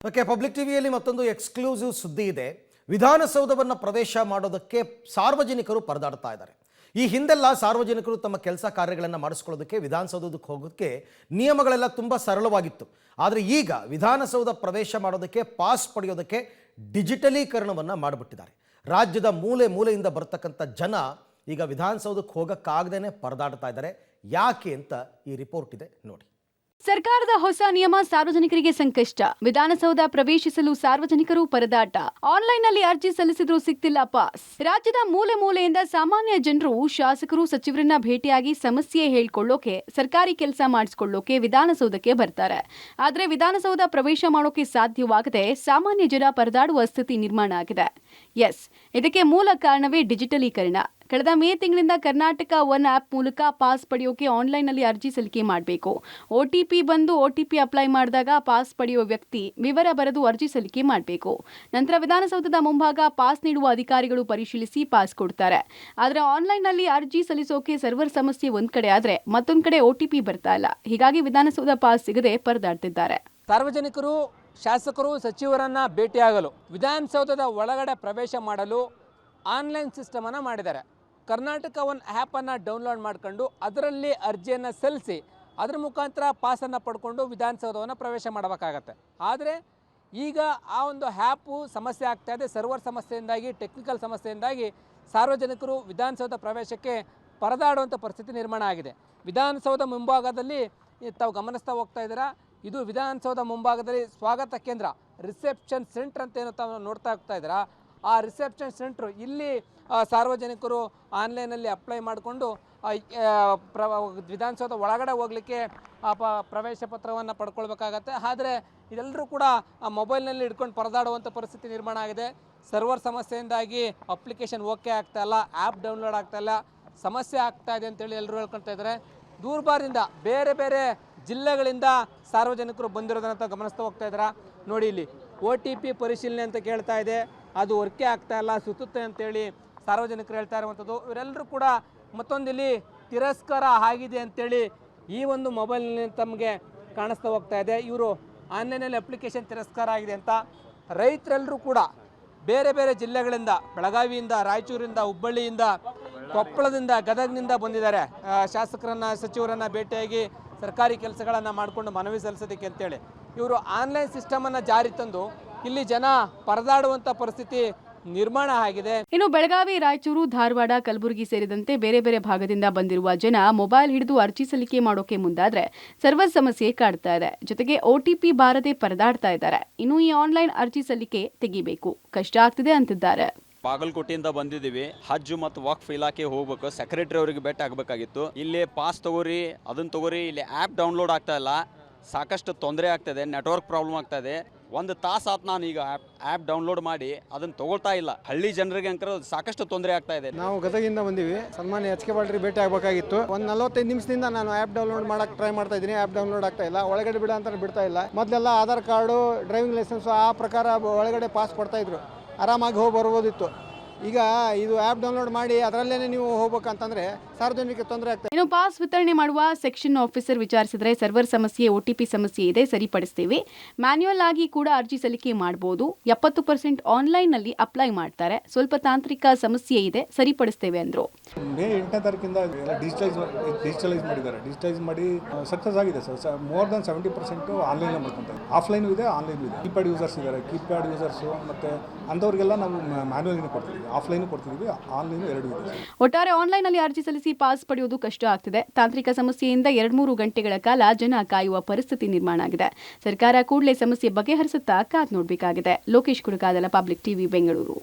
Okay, public ಟಿವಿಯಲ್ಲಿ ಮತ್ತೊಂದು exclusive ಸುದ್ದಿ ಇದೆ. ವಿಧಾನಸೌಧವನ್ನು ಪ್ರವೇಶ ಮಾಡೋದಕ್ಕೆ ಸಾರ್ವಜನಿಕರು ಪರದಾಡ್ತಾ ಇದ್ದಾರೆ. ಈ ಹಿಂದೆಲ್ಲ ಸಾರ್ವಜನಿಕರು ತಮ್ಮ ಕೆಲಸ ಕಾರ್ಯಗಳನ್ನು ಮಾಡಿಸ್ಕೊಳ್ಳೋದಕ್ಕೆ ವಿಧಾನಸೌಧಕ್ಕೆ ಹೋಗೋದಕ್ಕೆ ನಿಯಮಗಳೆಲ್ಲ ತುಂಬ ಸರಳವಾಗಿತ್ತು. ಆದರೆ ಈಗ ವಿಧಾನಸೌಧ ಪ್ರವೇಶ ಮಾಡೋದಕ್ಕೆ ಪಾಸ್ ಪಡೆಯೋದಕ್ಕೆ ಡಿಜಿಟಲೀಕರಣವನ್ನು ಮಾಡಿಬಿಟ್ಟಿದ್ದಾರೆ. ರಾಜ್ಯದ ಮೂಲೆ ಮೂಲೆಯಿಂದ ಬರ್ತಕ್ಕಂಥ ಜನ ಈಗ ವಿಧಾನಸೌಧಕ್ಕೆ ಹೋಗೋಕ್ಕಾಗದೇ ಪರದಾಡ್ತಾ ಇದ್ದಾರೆ. ಯಾಕೆ ಅಂತ ಈ ರಿಪೋರ್ಟ್ ಇದೆ ನೋಡಿ. ಸರ್ಕಾರದ ಹೊಸ ನಿಯಮ ಸಾರ್ವಜನಿಕರಿಗೆ ಸಂಕಷ್ಟ. ವಿಧಾನಸೌಧ ಪ್ರವೇಶಿಸಲು ಸಾರ್ವಜನಿಕರು ಪರದಾಟ. ಆನ್ಲೈನ್ನಲ್ಲಿ ಅರ್ಜಿ ಸಲ್ಲಿಸಿದ್ರೂ ಸಿಗ್ತಿಲ್ಲ ಪಾಸ್. ರಾಜ್ಯದ ಮೂಲೆ ಮೂಲೆಯಿಂದ ಸಾಮಾನ್ಯ ಜನರು ಶಾಸಕರು ಸಚಿವರನ್ನ ಭೇಟಿಯಾಗಿ ಸಮಸ್ಯೆ ಹೇಳ್ಕೊಳ್ಳೋಕೆ, ಸರ್ಕಾರಿ ಕೆಲಸ ಮಾಡಿಸ್ಕೊಳ್ಳೋಕೆ ವಿಧಾನಸೌಧಕ್ಕೆ ಬರ್ತಾರೆ. ಆದ್ರೆ ವಿಧಾನಸೌಧ ಪ್ರವೇಶ ಮಾಡೋಕೆ ಸಾಧ್ಯವಾಗದೆ ಸಾಮಾನ್ಯ ಜನ ಪರದಾಡುವ ಸ್ಥಿತಿ ನಿರ್ಮಾಣ ಆಗಿದೆ. ಇದಕ್ಕೆ ಮೂಲ ಕಾರಣವೇ ಡಿಜಿಟಲೀಕರಣ. ಕಳೆದ ಮೇ ತಿಂಗಳಿಂದ ಕರ್ನಾಟಕ ಒನ್ ಆಪ್ ಮೂಲಕ ಪಾಸ್ ಪಡೆಯೋಕೆ ಆನ್ಲೈನ್ನಲ್ಲಿ ಅರ್ಜಿ ಸಲ್ಲಿಕೆ ಮಾಡಬೇಕು. OTP ಬಂದು OTP ಅಪ್ಲೈ ಮಾಡಿದಾಗ ಪಾಸ್ ಪಡೆಯುವ ವ್ಯಕ್ತಿ ವಿವರ ಬರೆದು ಅರ್ಜಿ ಸಲ್ಲಿಕೆ ಮಾಡಬೇಕು. ನಂತರ ವಿಧಾನಸೌಧದ ಮುಂಭಾಗ ಪಾಸ್ ನೀಡುವ ಅಧಿಕಾರಿಗಳು ಪರಿಶೀಲಿಸಿ ಪಾಸ್ ಕೊಡ್ತಾರೆ. ಆದರೆ ಆನ್ಲೈನ್ನಲ್ಲಿ ಅರ್ಜಿ ಸಲ್ಲಿಸೋಕೆ ಸರ್ವರ್ ಸಮಸ್ಯೆ ಒಂದ್ ಕಡೆ ಆದ್ರೆ ಮತ್ತೊಂದ್ ಕಡೆ OTP ಬರ್ತಾ ಇಲ್ಲ. ಹೀಗಾಗಿ ವಿಧಾನಸೌಧ ಪಾಸ್ ಸಿಗದೆ ಪರದಾಡ್ತಿದ್ದಾರೆ. ಸಾರ್ವಜನಿಕರು ಶಾಸಕರು ಸಚಿವರನ್ನ ಭೇಟಿಯಾಗಲು ವಿಧಾನಸೌಧದ ಒಳಗಡೆ ಪ್ರವೇಶ ಮಾಡಲು ಆನ್ಲೈನ್ ಸಿಸ್ಟಮ್ ಅನ್ನು ಮಾಡಿದ್ದಾರೆ. ಕರ್ನಾಟಕ ಒನ್ ಆ್ಯಪನ್ನು ಡೌನ್ಲೋಡ್ ಮಾಡಿಕೊಂಡು ಅದರಲ್ಲಿ ಅರ್ಜಿಯನ್ನು ಸಲ್ಲಿಸಿ ಅದರ ಮುಖಾಂತರ ಪಾಸನ್ನು ಪಡ್ಕೊಂಡು ವಿಧಾನಸೌಧವನ್ನು ಪ್ರವೇಶ ಮಾಡಬೇಕಾಗತ್ತೆ. ಆದರೆ ಈಗ ಆ ಒಂದು ಆ್ಯಪು ಸಮಸ್ಯೆ ಆಗ್ತಾಯಿದೆ. ಸರ್ವರ್ ಸಮಸ್ಯೆಯಿಂದಾಗಿ, ಟೆಕ್ನಿಕಲ್ ಸಮಸ್ಯೆಯಿಂದಾಗಿ ಸಾರ್ವಜನಿಕರು ವಿಧಾನಸೌಧ ಪ್ರವೇಶಕ್ಕೆ ಪರದಾಡುವಂಥ ಪರಿಸ್ಥಿತಿ ನಿರ್ಮಾಣ ಆಗಿದೆ. ವಿಧಾನಸೌಧ ಮುಂಭಾಗದಲ್ಲಿ ತಾವು ಗಮನಿಸ್ತಾ ಹೋಗ್ತಾ ಇದ್ದೀರಾ, ಇದು ವಿಧಾನಸೌಧ ಮುಂಭಾಗದಲ್ಲಿ ಸ್ವಾಗತ ಕೇಂದ್ರ, ರಿಸೆಪ್ಷನ್ ಸೆಂಟರ್ ಅಂತ ಏನು ತಾವು ನೋಡ್ತಾ ಹೋಗ್ತಾ ಇದ್ದೀರಾ. ಆ ರಿಸೆಪ್ಷನ್ ಸೆಂಟ್ರು ಇಲ್ಲಿ ಸಾರ್ವಜನಿಕರು ಆನ್ಲೈನಲ್ಲಿ ಅಪ್ಲೈ ಮಾಡಿಕೊಂಡು ವಿಧಾನಸೌಧ ಒಳಗಡೆ ಹೋಗಲಿಕ್ಕೆ ಪ್ರವೇಶ ಪತ್ರವನ್ನು ಪಡ್ಕೊಳ್ಬೇಕಾಗತ್ತೆ. ಆದರೆ ಇದೆಲ್ಲರೂ ಕೂಡ ಮೊಬೈಲ್ನಲ್ಲಿ ಹಿಡ್ಕೊಂಡು ಪರದಾಡುವಂಥ ಪರಿಸ್ಥಿತಿ ನಿರ್ಮಾಣ ಆಗಿದೆ. ಸರ್ವರ್ ಸಮಸ್ಯೆಯಿಂದಾಗಿ ಅಪ್ಲಿಕೇಶನ್ ಓಕೆ ಆಗ್ತಾಯಿಲ್ಲ, ಆ್ಯಪ್ ಡೌನ್ಲೋಡ್ ಆಗ್ತಾಯಿಲ್ಲ, ಸಮಸ್ಯೆ ಆಗ್ತಾ ಇದೆ ಅಂತೇಳಿ ಎಲ್ಲರೂ ಹೇಳ್ಕೊಳ್ತಾ ಇದ್ದಾರೆ. ದೂರದಿಂದ ಬೇರೆ ಬೇರೆ ಜಿಲ್ಲೆಗಳಿಂದ ಸಾರ್ವಜನಿಕರು ಬಂದಿರೋದನ್ನ ಗಮನಿಸ್ತಾ ಹೋಗ್ತಾ ಇದ್ದಾರೆ. ನೋಡಿ, ಇಲ್ಲಿ OTP ಪರಿಶೀಲನೆ ಅಂತ ಕೇಳ್ತಾ ಇದೆ, ಅದು ವರ್ಕೆ ಆಗ್ತಾ ಇಲ್ಲ, ಸುತ್ತುತ್ತೆ ಅಂತೇಳಿ ಸಾರ್ವಜನಿಕರು ಹೇಳ್ತಾ ಇರುವಂಥದ್ದು. ಇವರೆಲ್ಲರೂ ಕೂಡ ಮತ್ತೊಂದಿಲ್ಲಿ ತಿರಸ್ಕಾರ ಆಗಿದೆ ಅಂತೇಳಿ ಈ ಒಂದು ಮೊಬೈಲ್ನಲ್ಲಿ ತಮಗೆ ಕಾಣಿಸ್ತಾ ಹೋಗ್ತಾ ಇದೆ. ಇವರು ಆನ್ಲೈನಲ್ಲಿ ಅಪ್ಲಿಕೇಶನ್ ತಿರಸ್ಕಾರ ಆಗಿದೆ ಅಂತ. ರೈತರೆಲ್ಲರೂ ಕೂಡ ಬೇರೆ ಬೇರೆ ಜಿಲ್ಲೆಗಳಿಂದ, ಬೆಳಗಾವಿಯಿಂದ, ರಾಯಚೂರಿಂದ, ಹುಬ್ಬಳ್ಳಿಯಿಂದ, ಕೊಪ್ಪಳದಿಂದ, ಗದಗನಿಂದ ಬಂದಿದ್ದಾರೆ ಶಾಸಕರನ್ನ ಸಚಿವರನ್ನ ಭೇಟಿಯಾಗಿ ಸರ್ಕಾರಿ ಕೆಲಸಗಳನ್ನು ಮಾಡಿಕೊಂಡು ಮನವಿ ಸಲ್ಲಿಸೋದಕ್ಕೆ ಅಂತೇಳಿ. ಇವರು ಆನ್ಲೈನ್ ಸಿಸ್ಟಮನ್ನು ಜಾರಿ ತಂದು ಇಲ್ಲಿ ಜನ ಪರದಾಡುವಂಥ ಪರಿಸ್ಥಿತಿ ನಿರ್ಮಾಣ ಆಗಿದೆ. ಇನ್ನು ಬೆಳಗಾವಿ, ರಾಯಚೂರು, ಧಾರವಾಡ, ಕಲಬುರಗಿ ಸೇರಿದಂತೆ ಬೇರೆ ಬೇರೆ ಭಾಗದಿಂದ ಬಂದಿರುವ ಜನ ಮೊಬೈಲ್ ಹಿಡಿದು ಅರ್ಜಿ ಸಲ್ಲಿಕೆ ಮಾಡೋಕೆ ಮುಂದಾದ್ರೆ ಸರ್ವರ್ ಸಮಸ್ಯೆ ಕಾಡ್ತಾ ಇದೆ. ಜೊತೆಗೆ OTP ಬಾರದೆ ಪರದಾಡ್ತಾ ಇದ್ದಾರೆ. ಇನ್ನು ಈ ಆನ್ಲೈನ್ ಅರ್ಜಿ ಸಲ್ಲಿಕೆ ತೆಗಿಬೇಕು, ಕಷ್ಟ ಆಗ್ತಿದೆ ಅಂತಿದ್ದಾರೆ. ಬಾಗಲಕೋಟೆಯಿಂದ ಬಂದಿದ್ದೀವಿ. ಹಜ್ ಮತ್ತು ವಕ್ಫ್ ಇಲಾಖೆ ಹೋಗ್ಬೇಕು, ಸೆಕ್ರೆಟರಿ ಅವರಿಗೆ ಭೇಟಿ ಆಗಬೇಕಾಗಿತ್ತು. ಇಲ್ಲಿ ಪಾಸ್ ತಗೋರಿ, ಅದನ್ನ ತಗೋರಿ, ಇಲ್ಲಿ ಆ್ಯಪ್ ಡೌನ್ಲೋಡ್ ಆಗ್ತಾ ಇಲ್ಲ, ಸಾಕಷ್ಟು ತೊಂದರೆ ಆಗ್ತದೆ, ನೆಟ್ವರ್ಕ್ ಪ್ರಾಬ್ಲಮ್ ಆಗ್ತಾ ಇದೆ. ಒಂದು ತಾಸು ಆತು ನಾನು ಈಗ ಆ್ಯಪ್ ಡೌನ್ಲೋಡ್ ಮಾಡಿ ಅದನ್ನು ತಗೊಳ್ತಾ ಇಲ್ಲ. ಹಳ್ಳಿ ಜನರಿಗೆ ಅಂಕರ ಸಾಕಷ್ಟು ತೊಂದರೆ ಆಗ್ತಾ ಇದೆ. ನಾವು ಗದಗಿಂದ ಬಂದಿವಿ, ಸನ್ಮಾನ್ಯ HK ಪಾಟೀಲ್ ಭೇಟಿ ಆಗಬೇಕಾಗಿತ್ತು. ಒಂದು 45 ನಿಮಿಷದಿಂದ ನಾನು ಆ್ಯಪ್ ಡೌನ್ಲೋಡ್ ಮಾಡಕ್ಕೆ ಟ್ರೈ ಮಾಡ್ತಾ ಇದ್ದೀನಿ. ಆ್ಯಪ್ ಡೌನ್ಲೋಡ್ ಆಗ್ತಾ ಇಲ್ಲ, ಒಳಗಡೆ ಬಿಡ ಅಂತ ಬಿಡ್ತಾ ಇಲ್ಲ. ಮೊದಲೆಲ್ಲ ಆಧಾರ್ ಕಾರ್ಡು, ಡ್ರೈವಿಂಗ್ ಲೈಸೆನ್ಸು ಆ ಪ್ರಕಾರ ಒಳಗಡೆ ಪಾಸ್ ಕೊಡ್ತಾ ಇದ್ರು, ಆರಾಮಾಗಿ ಹೋಗಿ ಬರ್ಬೋದಿತ್ತು. ಈಗ ಇದು ಆ್ಯಪ್ ಡೌನ್ಲೋಡ್ ಮಾಡಿ ಅದರಲ್ಲೇ ನೀವು ಹೋಗ್ಬೇಕಂತಂದ್ರೆ ಸಾರ್ವಜನಿಕ ತೊಂದರೆ ಆಗ್ತದೆ. ಇನ್ನು ಪಾಸ್ ವಿತರಣೆ ಮಾಡುವ ಸೆಕ್ಷನ್ ಆಫೀಸರ್ ವಿಚಾರಿಸಿದ್ರೆ ಸರ್ವರ್ ಸಮಸ್ಯೆ, OTP ಸಮಸ್ಯೆ ಇದೆ, ಸರಿಪಡಿಸ್ತೀವಿ. ಮ್ಯಾನ್ಯುಯಲ್ ಆಗಿ ಕೂಡ ಅರ್ಜಿ ಸಲ್ಲಿಕೆ ಮಾಡಬಹುದು. 70% ಆನ್ಲೈನ್ನಲ್ಲಿ ಅಪ್ಲೈ ಮಾಡ್ತಾರೆ. ಸ್ವಲ್ಪ ತಾಂತ್ರಿಕ ಸಮಸ್ಯೆ ಇದೆ, ಸರಿಪಡಿಸ್ತೇವೆ ಅಂದ್ರು. ಮೇ 8ನೇ ತಾರೀಕಿಂದ ಡಿಜಿಟಲೈಸ್ ಮಾಡಿದ್ದಾರೆ. ಡಿಜಿಟಲೈಸ್ ಮಾಡಿ ಸಕ್ಸಸ್ ಆಗಿದೆ ಸರ್. ಮೋರ್ ದನ್ 70% ಆನ್ಲೈನ್ ಮಾಡ್ಕೊಂತಾರೆ. ಆಫ್ಲೈನು ಇದೆ, ಆನ್ಲೈನ್ ಇದೆ. ಕೀಪ್ಯಾಡ್ ಯೂಸರ್ಸ್ ಇದ್ದಾರೆ, ಕೀಪ್ಯಾಡ್ ಯೂಸರ್ಸು ಮತ್ತು ಅಂಥವ್ರಿಗೆಲ್ಲ ನಾವು ಮ್ಯಾನ್ಯುಯಲ್ಗೆ ಕೊಡ್ತೀವಿ, ಆಫ್ಲೈನ್ ಕೊಡ್ತಿದ್ದೀವಿ, ಆನ್ಲೈನ್ ಎರಡೂ ಇದೆ. ಒಟ್ಟಾರೆ ಆನ್ಲೈನ್ನಲ್ಲಿ ಅರ್ಜಿ ಸಲ್ಲಿಸಿ ಪಾಸ್ ಪಡೆಯುವುದು ಕಷ್ಟ ಆಗ್ತಿದೆ. ತಾಂತ್ರಿಕ ಸಮಸ್ಯೆಯಿಂದ 2-3 ಗಂಟೆಗಳ ಕಾಲ ಜನ ಕಾಯುವ ಪರಿಸ್ಥಿತಿ ನಿರ್ಮಾಣ ಆಗಿದೆ. ಸರ್ಕಾರ ಕೂಡಲೇ ಸಮಸ್ಯೆ ಬಗೆಹರಿಸುತ್ತಾ ಕಾದ್ ನೋಡಬೇಕಾಗಿದೆ. ಲೋಕೇಶ್ ಕುಡುಕಾದಲ, ಪಬ್ಲಿಕ್ ಟಿವಿ, ಬೆಂಗಳೂರು.